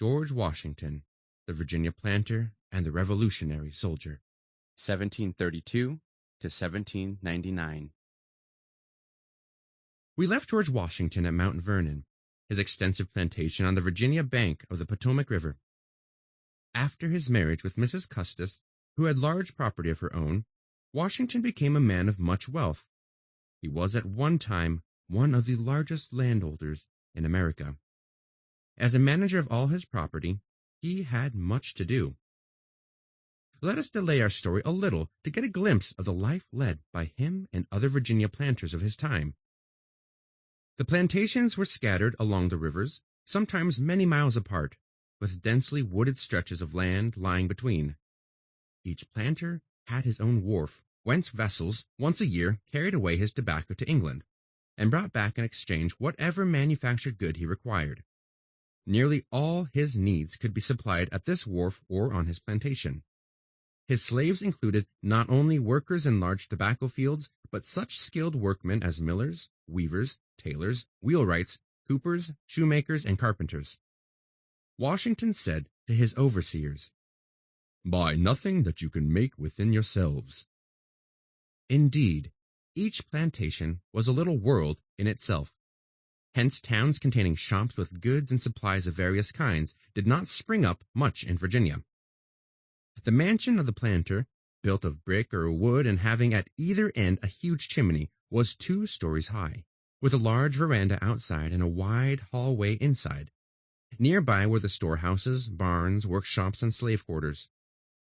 George Washington, the Virginia planter and the Revolutionary soldier, 1732 to 1799. We left George Washington at Mount Vernon, his extensive plantation on the Virginia bank of the Potomac River. After his marriage with Mrs. Custis, who had large property of her own, Washington became a man of much wealth. He was at one time one of the largest landholders in America. As a manager of all his property, he had much to do. Let us delay our story a little to get a glimpse of the life led by him and other Virginia planters of his time. The plantations were scattered along the rivers, sometimes many miles apart, with densely wooded stretches of land lying between. Each planter had his own wharf, whence vessels once a year carried away his tobacco to England, and brought back in exchange whatever manufactured good he required. Nearly all his needs could be supplied at this wharf or on his plantation. His slaves included not only workers in large tobacco fields, but such skilled workmen as millers, weavers, tailors, wheelwrights, coopers, shoemakers, and carpenters. Washington said to his overseers, "Buy nothing that you can make within yourselves." Indeed, each plantation was a little world in itself. Hence, towns containing shops with goods and supplies of various kinds did not spring up much in Virginia. The mansion of the planter, built of brick or wood and having at either end a huge chimney, was 2 stories high, with a large veranda outside and a wide hallway inside. Nearby were the storehouses, barns, workshops, and slave quarters.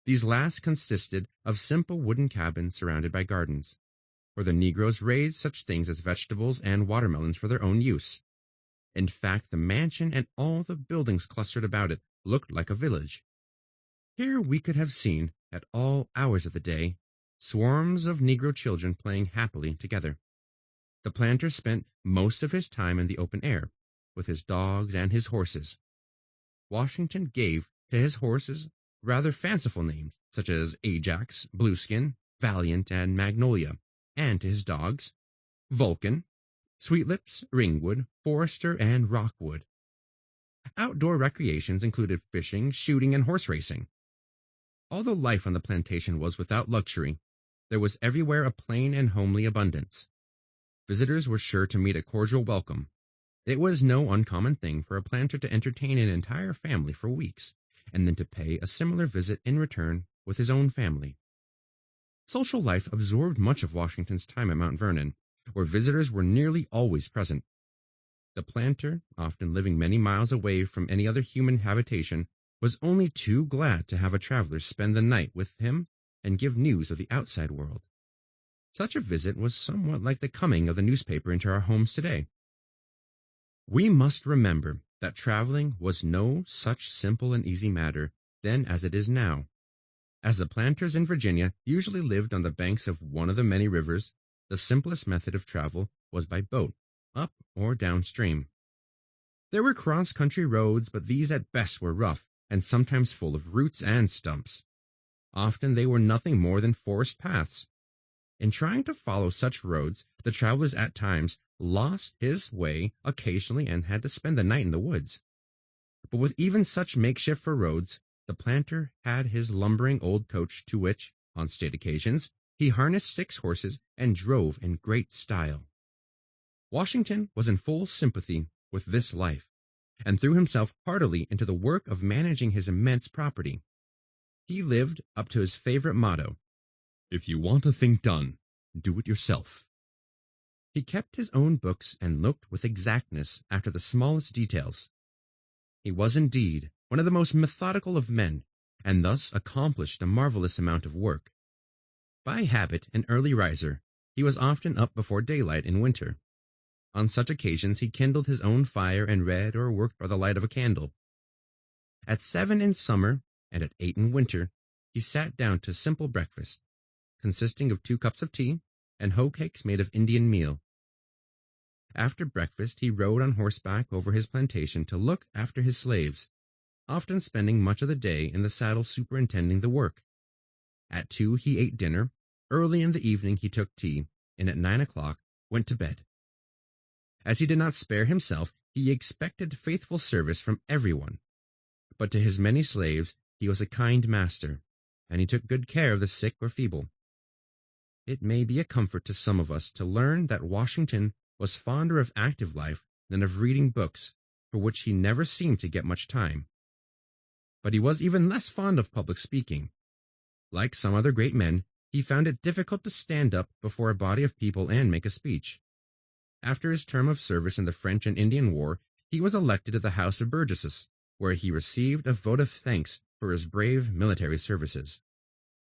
These last consisted of simple wooden cabins surrounded by gardens, where the Negroes raised such things as vegetables and watermelons for their own use. In fact, the mansion and all the buildings clustered about it looked like a village. Here we could have seen, at all hours of the day, swarms of Negro children playing happily together. The planter spent most of his time in the open air, with his dogs and his horses. Washington gave to his horses rather fanciful names, such as Ajax, Blueskin, Valiant, and Magnolia, and to his dogs, Vulcan, Sweetlips, Ringwood, Forester, and Rockwood. Outdoor recreations included fishing, shooting, and horse racing. Although life on the plantation was without luxury, there was everywhere a plain and homely abundance. Visitors were sure to meet a cordial welcome. It was no uncommon thing for a planter to entertain an entire family for weeks, and then to pay a similar visit in return with his own family. Social life absorbed much of Washington's time at Mount Vernon, where visitors were nearly always present. The planter, often living many miles away from any other human habitation, was only too glad to have a traveler spend the night with him and give news of the outside world. Such a visit was somewhat like the coming of the newspaper into our homes today. We must remember that traveling was no such simple and easy matter then as it is now. As the planters in Virginia usually lived on the banks of one of the many rivers, the simplest method of travel was by boat, up or downstream. There were cross-country roads, but these at best were rough and sometimes full of roots and stumps. Often they were nothing more than forest paths. In trying to follow such roads, the travelers at times lost his way occasionally and had to spend the night in the woods. But with even such makeshift for roads, the planter had his lumbering old coach to which, on state occasions, he harnessed 6 horses and drove in great style. Washington was in full sympathy with this life, and threw himself heartily into the work of managing his immense property. He lived up to his favorite motto, "If you want a thing done, do it yourself." He kept his own books and looked with exactness after the smallest details. He was indeed one of the most methodical of men, and thus accomplished a marvelous amount of work. By habit an early riser, he was often up before daylight in winter. On such occasions he kindled his own fire and read or worked by the light of a candle. At 7 in summer and at 8 in winter, he sat down to simple breakfast, consisting of 2 cups of tea and hoe cakes made of Indian meal. After breakfast he rode on horseback over his plantation to look after his slaves, often spending much of the day in the saddle superintending the work. At 2 he ate dinner, early in the evening he took tea, and at 9 o'clock went to bed. As he did not spare himself, he expected faithful service from everyone. but to his many slaves he was a kind master, and he took good care of the sick or feeble. It may be a comfort to some of us to learn that Washington was fonder of active life than of reading books, for which he never seemed to get much time. But he was even less fond of public speaking. Like some other great men, he found it difficult to stand up before a body of people and make a speech. After his term of service in the French and Indian War, he was elected to the House of Burgesses, where he received a vote of thanks for his brave military services.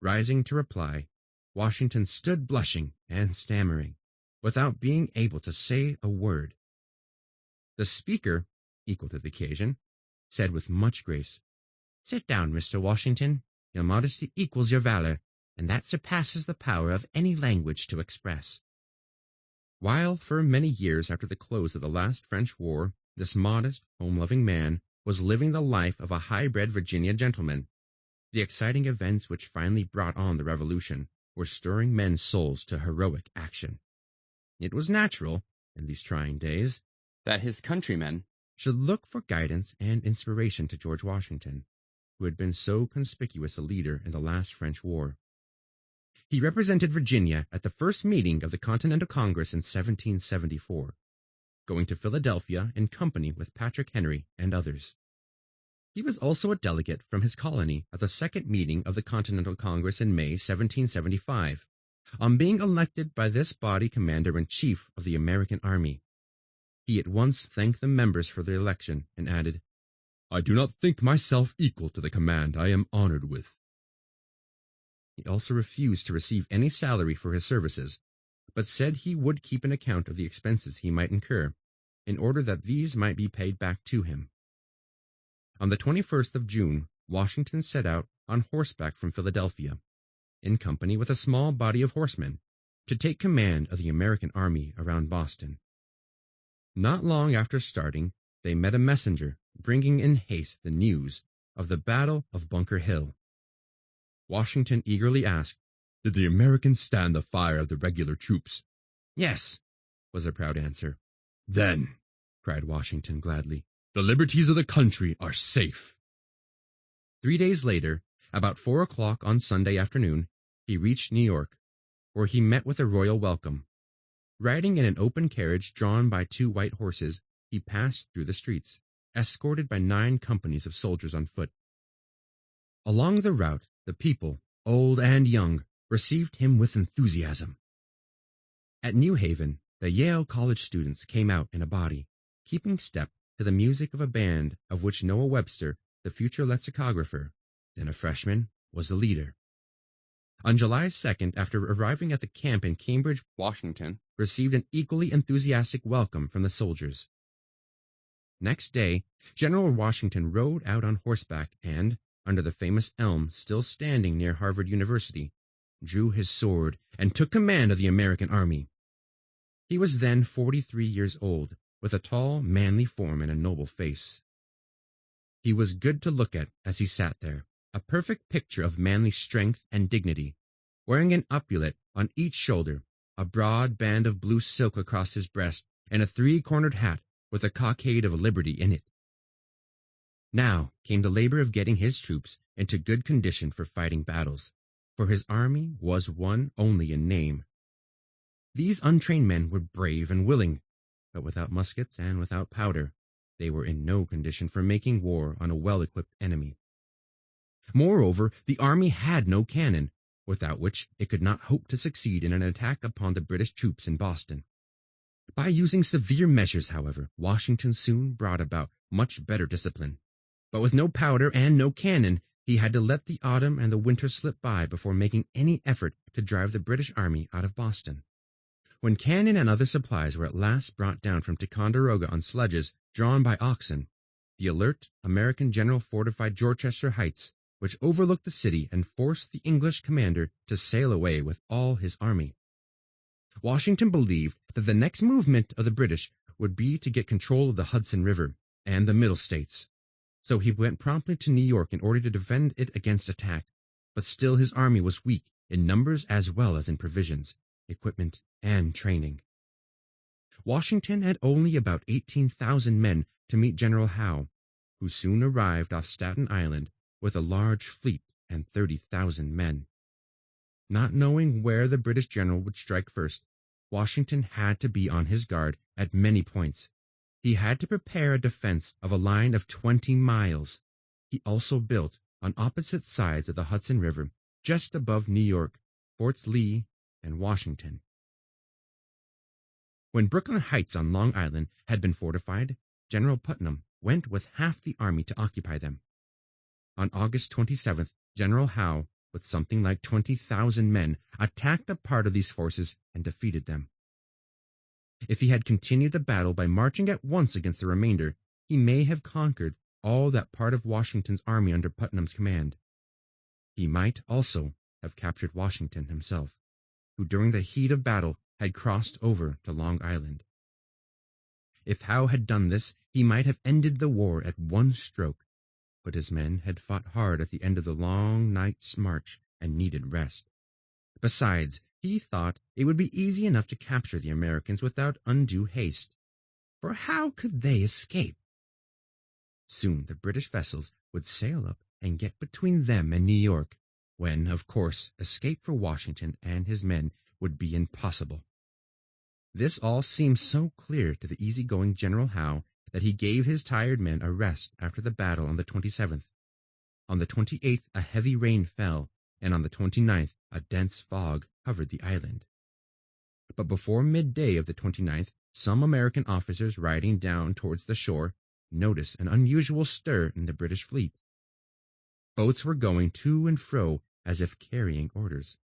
Rising to reply, Washington stood blushing and stammering, without being able to say a word. The speaker, equal to the occasion, said with much grace, "Sit down, Mr. Washington. Your modesty equals your valor, and that surpasses the power of any language to express." While for many years after the close of the last French war, this modest, home-loving man was living the life of a high-bred Virginia gentleman, the exciting events which finally brought on the Revolution were stirring men's souls to heroic action. It was natural, in these trying days, that his countrymen should look for guidance and inspiration to George Washington, who had been so conspicuous a leader in the last French war. He represented Virginia at the first meeting of the Continental Congress in 1774, going to Philadelphia in company with Patrick Henry and others. He was also a delegate from his colony at the second meeting of the Continental Congress in May 1775, on being elected by this body commander-in-chief of the American Army. He at once thanked the members for their election and added, "I do not think myself equal to the command I am honored with." He also refused to receive any salary for his services, but said he would keep an account of the expenses he might incur, in order that these might be paid back to him. On the 21st of June, Washington set out on horseback from Philadelphia, in company with a small body of horsemen, to take command of the American army around Boston. Not long after starting, they met a messenger bringing in haste the news of the Battle of Bunker Hill. Washington eagerly asked, "Did the Americans stand the fire of the regular troops?" "Yes," was the proud answer. "Then," cried Washington gladly, "the liberties of the country are safe." 3 days later, about 4 o'clock on Sunday afternoon, he reached New York, where he met with a royal welcome. Riding in an open carriage drawn by 2 white horses, he passed through the streets, escorted by 9 companies of soldiers on foot. Along the route, the people, old and young, received him with enthusiasm. At New Haven, the Yale College students came out in a body, keeping step to the music of a band of which Noah Webster, the future lexicographer, then a freshman, was the leader. On July 2nd, after arriving at the camp in Cambridge, Washington received an equally enthusiastic welcome from the soldiers. Next day, General Washington rode out on horseback and, under the famous elm still standing near Harvard University, drew his sword and took command of the American army. He was then 43 years old, with a tall, manly form and a noble face. He was good to look at as he sat there, a perfect picture of manly strength and dignity, wearing an epaulette on each shoulder, a broad band of blue silk across his breast, and a 3-cornered hat with a cockade of liberty in it. Now came the labor of getting his troops into good condition for fighting battles, for his army was one only in name. These untrained men were brave and willing, but without muskets and without powder, they were in no condition for making war on a well-equipped enemy. Moreover, the army had no cannon, without which it could not hope to succeed in an attack upon the British troops in Boston. By using severe measures, however, Washington soon brought about much better discipline. But with no powder and no cannon, he had to let the autumn and the winter slip by before making any effort to drive the British army out of Boston. When cannon and other supplies were at last brought down from Ticonderoga on sledges drawn by oxen, the alert American general fortified Dorchester Heights, which overlooked the city, and forced the English commander to sail away with all his army. Washington believed that the next movement of the British would be to get control of the Hudson River and the Middle States. So he went promptly to New York in order to defend it against attack, but still his army was weak in numbers as well as in provisions, equipment, and training. Washington had only about 18,000 men to meet General Howe, who soon arrived off Staten Island with a large fleet and 30,000 men. Not knowing where the British general would strike first, Washington had to be on his guard at many points. He had to prepare a defense of a line of 20 miles. He also built, on opposite sides of the Hudson River, just above New York, Forts Lee and Washington. When Brooklyn Heights on Long Island had been fortified, General Putnam went with half the army to occupy them. On August 27th, General Howe, with something like 20,000 men, attacked a part of these forces and defeated them. If he had continued the battle by marching at once against the remainder, he may have conquered all that part of Washington's army under Putnam's command. He might also have captured Washington himself, who during the heat of battle had crossed over to Long Island. If Howe had done this, he might have ended the war at one stroke, but his men had fought hard at the end of the long night's march and needed rest. Besides, he thought it would be easy enough to capture the Americans without undue haste, for how could they escape? Soon the British vessels would sail up and get between them and New York, when, of course, escape for Washington and his men would be impossible. This all seemed so clear to the easygoing General Howe that he gave his tired men a rest after the battle on the 27th. On the 28th, a heavy rain fell, and on the 29th, a dense fog covered the island. But before midday of the 29th, some American officers riding down towards the shore noticed an unusual stir in the British fleet. Boats were going to and fro as if carrying orders.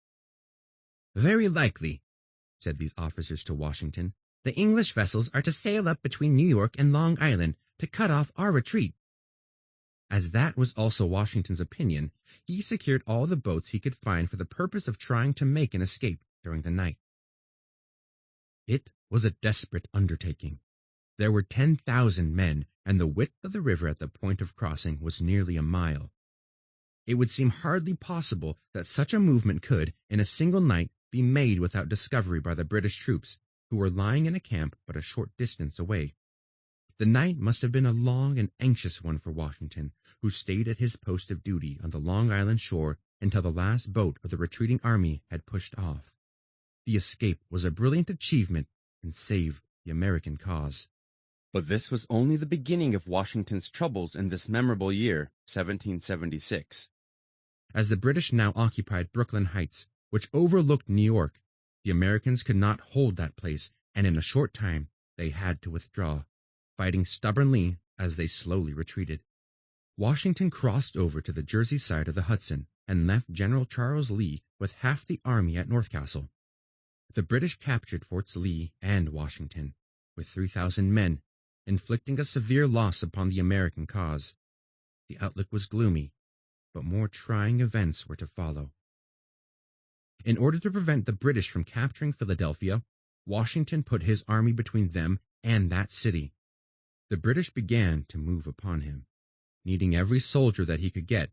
"Very likely," said these officers to Washington, "the English vessels are to sail up between New York and Long Island to cut off our retreat." As that was also Washington's opinion, he secured all the boats he could find for the purpose of trying to make an escape during the night. It was a desperate undertaking. There were 10,000 men, and the width of the river at the point of crossing was nearly a mile. It would seem hardly possible that such a movement could, in a single night, be made without discovery by the British troops, who were lying in a camp but a short distance away. The night must have been a long and anxious one for Washington, who stayed at his post of duty on the Long Island shore until the last boat of the retreating army had pushed off. The escape was a brilliant achievement and saved the American cause. But this was only the beginning of Washington's troubles in this memorable year, 1776. As the British now occupied Brooklyn Heights, which overlooked New York, the Americans could not hold that place, and in a short time they had to withdraw, fighting stubbornly as they slowly retreated. Washington crossed over to the Jersey side of the Hudson and left General Charles Lee with half the army at North Castle. The British captured Forts Lee and Washington, with 3,000 men, inflicting a severe loss upon the American cause. The outlook was gloomy, but more trying events were to follow. In order to prevent the British from capturing Philadelphia, Washington put his army between them and that city. The British began to move upon him. Needing every soldier that he could get,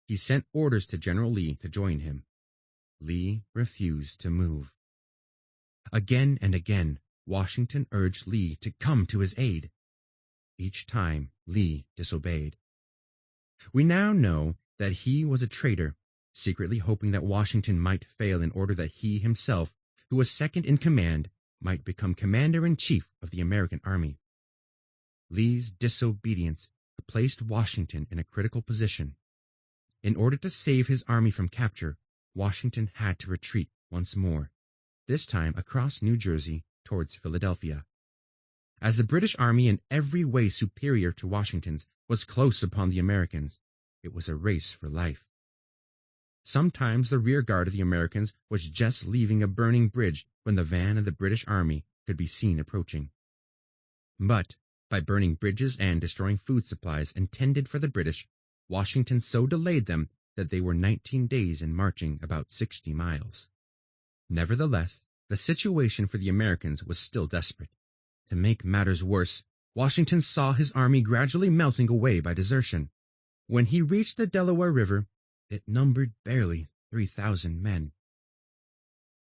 he sent orders to General Lee to join him. Lee refused to move. Again and again, Washington urged Lee to come to his aid. Each time, Lee disobeyed. We now know that he was a traitor, secretly hoping that Washington might fail in order that he himself, who was second in command, might become commander-in-chief of the American army. Lee's disobedience placed Washington in a critical position. In order to save his army from capture, Washington had to retreat once more, this time across New Jersey towards Philadelphia. As the British army, in every way superior to Washington's, was close upon the Americans, it was a race for life. Sometimes the rear guard of the Americans was just leaving a burning bridge when the van of the British army could be seen approaching. But by burning bridges and destroying food supplies intended for the British, Washington so delayed them that they were 19 days in marching about 60 miles. Nevertheless, the situation for the Americans was still desperate. To make matters worse, Washington saw his army gradually melting away by desertion. When he reached the Delaware River, it numbered barely 3,000 men.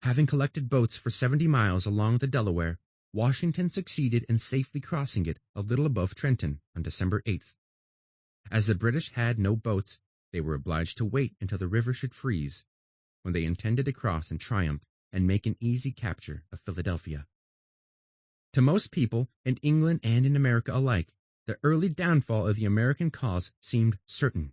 Having collected boats for 70 miles along the Delaware, Washington succeeded in safely crossing it a little above Trenton on December 8th. As the British had no boats, they were obliged to wait until the river should freeze, when they intended to cross in triumph and make an easy capture of Philadelphia. To most people, in England and in America alike, the early downfall of the American cause seemed certain.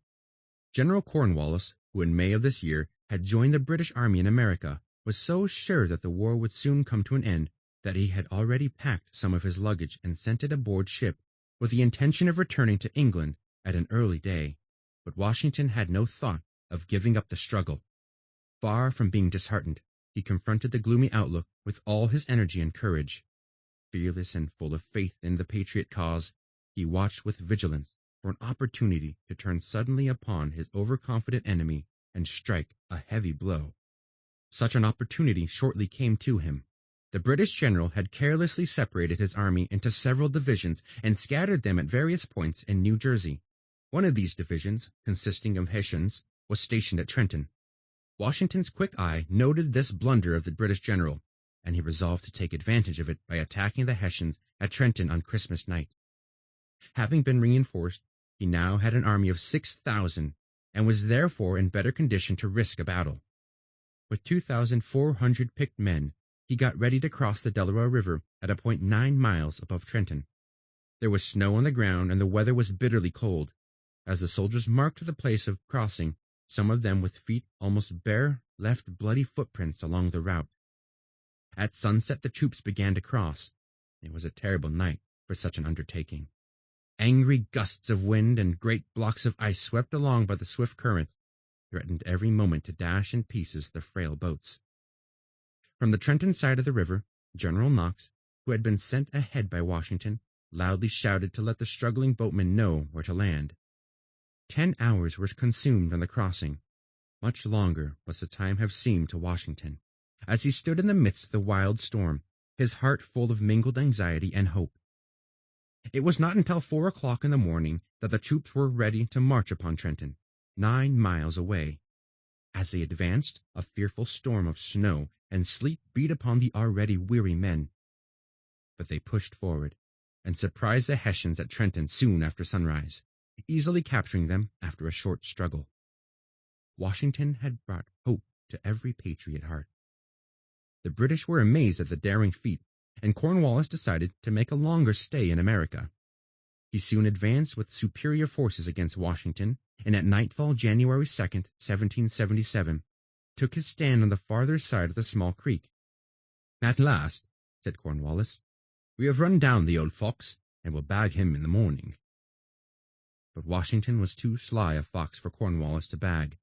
General Cornwallis, who in May of this year had joined the British Army in America, was so sure that the war would soon come to an end that he had already packed some of his luggage and sent it aboard ship with the intention of returning to England at an early day. But Washington had no thought of giving up the struggle. Far from being disheartened, he confronted the gloomy outlook with all his energy and courage. Fearless and full of faith in the patriot cause, he watched with vigilance for an opportunity to turn suddenly upon his overconfident enemy and strike a heavy blow. Such an opportunity shortly came to him. The British general had carelessly separated his army into several divisions and scattered them at various points in New Jersey. One of these divisions, consisting of Hessians, was stationed at Trenton. Washington's quick eye noted this blunder of the British general, and he resolved to take advantage of it by attacking the Hessians at Trenton on Christmas night. Having been reinforced, he now had an army of 6,000 and was therefore in better condition to risk a battle. With 2,400 picked men, he got ready to cross the Delaware River at a point 9 miles above Trenton. There was snow on the ground and the weather was bitterly cold. As the soldiers marked the place of crossing, some of them with feet almost bare left bloody footprints along the route. At sunset the troops began to cross. It was a terrible night for such an undertaking. Angry gusts of wind and great blocks of ice swept along by the swift current threatened every moment to dash in pieces the frail boats. From the Trenton side of the river, General Knox, who had been sent ahead by Washington, loudly shouted to let the struggling boatmen know where to land. 10 hours were consumed on the crossing. Much longer must the time have seemed to Washington, as he stood in the midst of the wild storm, his heart full of mingled anxiety and hope. It was not until 4 o'clock in the morning that the troops were ready to march upon Trenton, 9 miles away. As they advanced, a fearful storm of snow and sleet beat upon the already weary men. But they pushed forward and surprised the Hessians at Trenton soon after sunrise, easily capturing them after a short struggle. Washington had brought hope to every patriot heart. The British were amazed at the daring feat, and Cornwallis decided to make a longer stay in America. He soon advanced with superior forces against Washington, and at nightfall January 2nd, 1777, took his stand on the farther side of the small creek. "At last," said Cornwallis, "we have run down the old fox, and will bag him in the morning." But Washington was too sly a fox for Cornwallis to bag.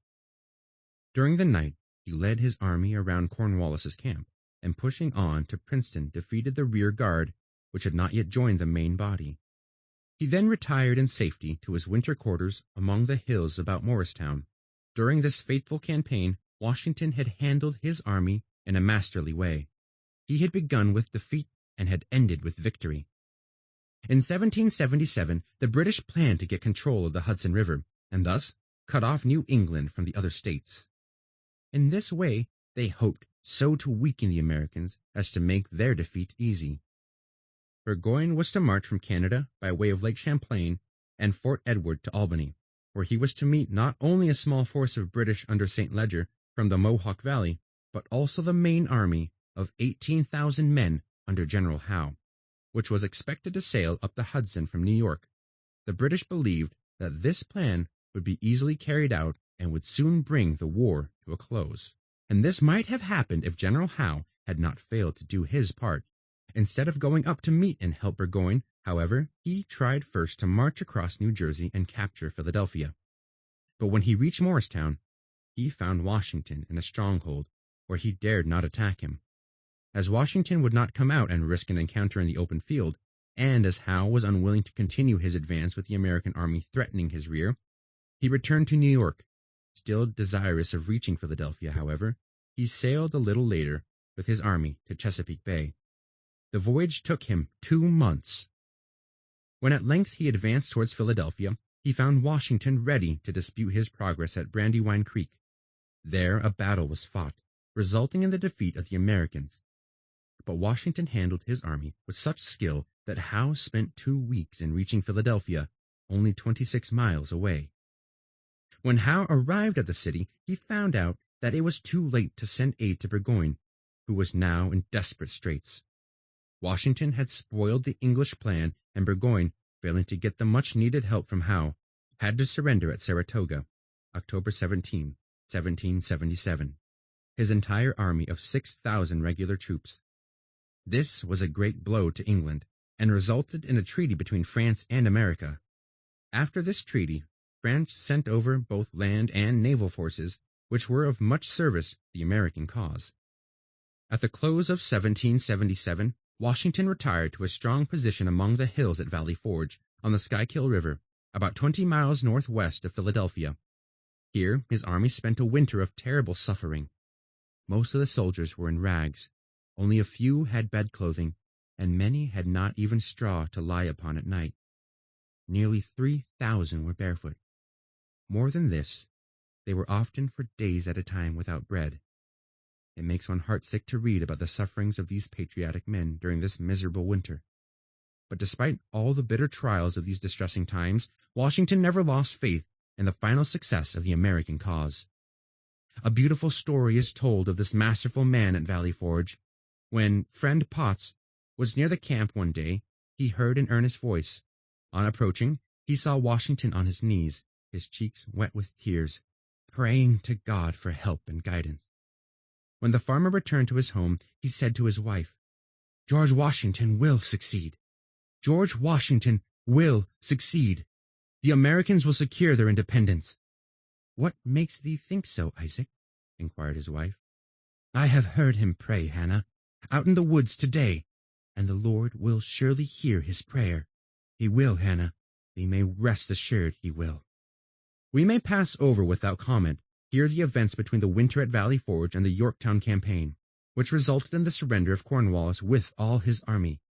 During the night, he led his army around Cornwallis's camp, and pushing on to Princeton defeated the rear guard, which had not yet joined the main body. He then retired in safety to his winter quarters among the hills about Morristown. During this fateful campaign, Washington had handled his army in a masterly way. He had begun with defeat and had ended with victory. In 1777, the British planned to get control of the Hudson River, and thus cut off New England from the other states. In this way, they hoped so to weaken the Americans as to make their defeat easy. Burgoyne was to march from Canada by way of Lake Champlain and Fort Edward to Albany, where he was to meet not only a small force of British under St. Leger from the Mohawk Valley, but also the main army of 18,000 men under General Howe, which was expected to sail up the Hudson from New York. The British believed that this plan would be easily carried out and would soon bring the war to a close. And this might have happened if General Howe had not failed to do his part. Instead of going up to meet and help Burgoyne, however, he tried first to march across New Jersey and capture Philadelphia. But when he reached Morristown, he found Washington in a stronghold where he dared not attack him. As Washington would not come out and risk an encounter in the open field, and as Howe was unwilling to continue his advance with the American army threatening his rear, he returned to New York. Still desirous of reaching Philadelphia, however, he sailed a little later with his army to Chesapeake Bay. The voyage took him 2 months. When at length he advanced towards Philadelphia, he found Washington ready to dispute his progress at Brandywine Creek. There a battle was fought, resulting in the defeat of the Americans. But Washington handled his army with such skill that Howe spent 2 weeks in reaching Philadelphia only 26 miles away. When Howe arrived at the city, he found out that it was too late to send aid to Burgoyne, who was now in desperate straits. Washington had spoiled the English plan, and Burgoyne, failing to get the much-needed help from Howe, had to surrender at Saratoga, October 17, 1777, his entire army of 6,000 regular troops. This was a great blow to England, and resulted in a treaty between France and America. After this treaty, France sent over both land and naval forces, which were of much service to the American cause. At the close of 1777, Washington retired to a strong position among the hills at Valley Forge, on the Schuylkill River, about 20 miles northwest of Philadelphia. Here, his army spent a winter of terrible suffering. Most of the soldiers were in rags. Only a few had bedclothing, and many had not even straw to lie upon at night. Nearly 3,000 were barefoot. More than this, they were often for days at a time without bread. It makes one heartsick to read about the sufferings of these patriotic men during this miserable winter. But despite all the bitter trials of these distressing times, Washington never lost faith in the final success of the American cause. A beautiful story is told of this masterful man at Valley Forge. When Friend Potts was near the camp one day, he heard an earnest voice. On approaching, he saw Washington on his knees, his cheeks wet with tears, praying to God for help and guidance. When the farmer returned to his home, he said to his wife, "George Washington will succeed. George Washington will succeed. The Americans will secure their independence." "What makes thee think so, Isaac?" inquired his wife. "I have heard him pray, Hannah, out in the woods today, and the Lord will surely hear his prayer. He will, Hannah. Thee may rest assured he will." We may pass over without comment here the events between the winter at Valley Forge and the Yorktown campaign, which resulted in the surrender of Cornwallis with all his army.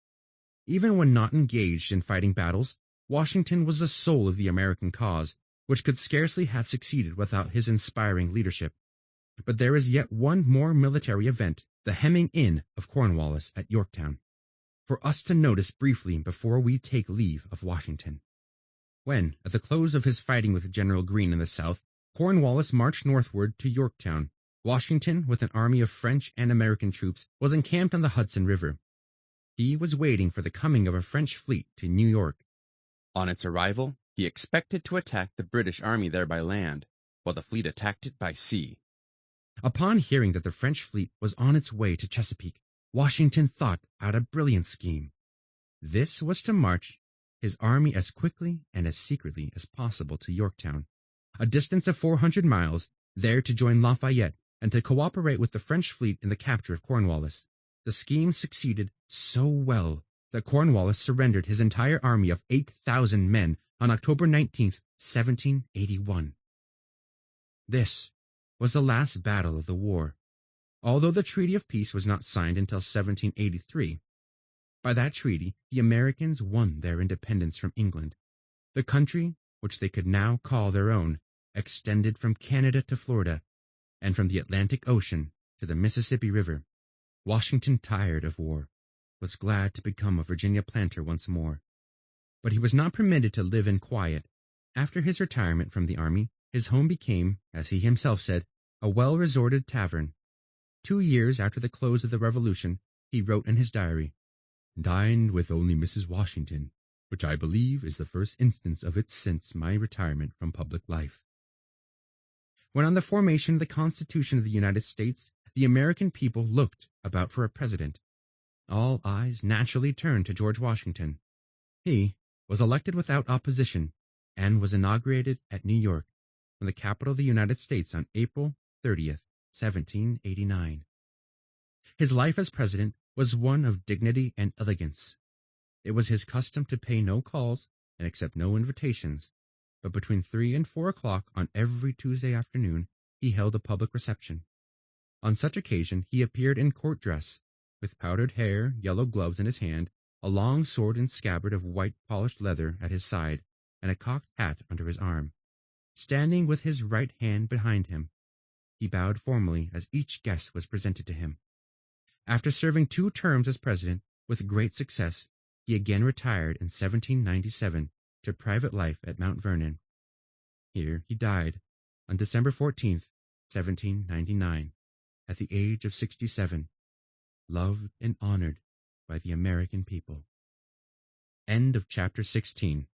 Even when not engaged in fighting battles, Washington was the soul of the American cause, which could scarcely have succeeded without his inspiring leadership. But there is yet one more military event, the hemming in of Cornwallis at Yorktown, for us to notice briefly before we take leave of Washington. When, at the close of his fighting with General Greene in the south, Cornwallis marched northward to Yorktown, Washington, with an army of French and American troops, was encamped on the Hudson River. He was waiting for the coming of a French fleet to New York. On its arrival, he expected to attack the British army there by land, while the fleet attacked it by sea. Upon hearing that the French fleet was on its way to Chesapeake, Washington thought out a brilliant scheme. This was to march his army as quickly and as secretly as possible to Yorktown, a distance of 400 miles, there to join Lafayette and to cooperate with the French fleet in the capture of Cornwallis. The scheme succeeded so well that Cornwallis surrendered his entire army of 8,000 men on October 19, 1781. This was the last battle of the war, although the Treaty of Peace was not signed until 1783. By that treaty, the Americans won their independence from England. The country, which they could now call their own, extended from Canada to Florida, and from the Atlantic Ocean to the Mississippi River. Washington, tired of war, was glad to become a Virginia planter once more. But he was not permitted to live in quiet. After his retirement from the army, his home became, as he himself said, a well-resorted tavern. 2 years after the close of the Revolution, he wrote in his diary, "Dined with only Mrs. Washington, which I believe is the first instance of it since my retirement from public life." When on the formation of the Constitution of the United States, the American people looked about for a president, all eyes naturally turned to George Washington. He was elected without opposition and was inaugurated at New York, from the capital of the United States, on April 30th, 1789. His life as president was one of dignity and elegance. It was his custom to pay no calls and accept no invitations, but between 3 and 4 o'clock on every Tuesday afternoon he held a public reception. On such occasion he appeared in court dress, with powdered hair, yellow gloves in his hand, a long sword and scabbard of white polished leather at his side, and a cocked hat under his arm. Standing with his right hand behind him, he bowed formally as each guest was presented to him. After serving 2 terms as president with great success, he again retired in 1797 to private life at Mount Vernon. Here he died on December 14th, 1799, at the age of 67, loved and honored by the American people. End of chapter 16.